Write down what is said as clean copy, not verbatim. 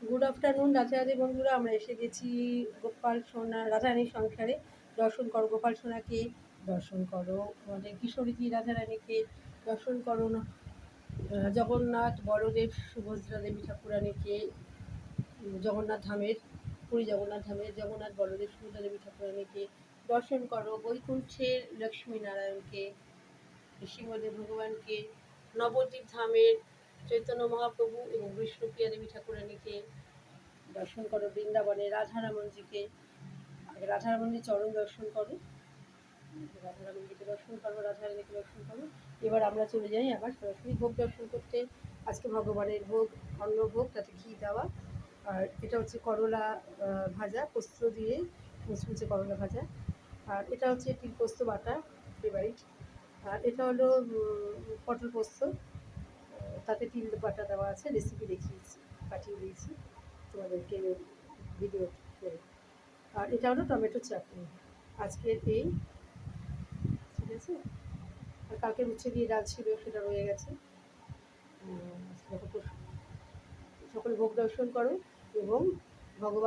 Good afternoon Radhe বন্ধুরা, আমরা এসে গেছি গোপাল সোনা রাধারানীর সংসারে। দর্শন করো গোপাল সোনাকে, দর্শন করো আমাদের কিশোরীজি রাধারানীকে, দর্শন করো জগন্নাথ বলদেব সুভদ্রা দেবী ঠাকুরানীকে, জগন্নাথ ধামের পুরী জগন্নাথ ধামের জগন্নাথ বলদেব সুভদ্রা দেবী ঠাকুরানীকে, দর্শন করো বৈকুণ্ঠের লক্ষ্মী নারায়ণকে, নৃসিংহদেব ভগবানকে, নবদ্বীপ ধামের চৈতন্য মহাপ্রভু এবং বিষ্ণুপ্রিয়া দেবী ঠাকুরানীকে, দর্শন করো বৃন্দাবনে রাধারমণজিকে, আগে রাধারমণজির চরণ দর্শন করো, রাধারমণজিকে দর্শন করো, রাধারানীকে দর্শন করো। এবার আমরা চলে যাই আবার সরাসরি ভোগ দর্শন করতে। আজকে ভগবানের ভোগ অন্নভোগ, তাতে ঘি দেওয়া। আর এটা হচ্ছে করলা ভাজা, পোস্ত দিয়ে মুচমুচে করলা ভাজা। আর এটা হচ্ছে তিল পোস্ত বাটা, ফেভারিট। আর এটা হলো পটল পোস্ত, তাতে তিল বাটা দেওয়া আছে, রেসিপি দেখিয়েছি, পাঠিয়ে দিয়েছি তোমাদেরকে ভিডিও করে। আর এটা হলো টমেটো চাটনি আজকের এই, ঠিক আছে। আর কালকে উচ্ছে দিয়ে ডাল ছিল, সেটা রয়ে গেছে। সকলে ভোগ দর্শন করো এবং ভগবান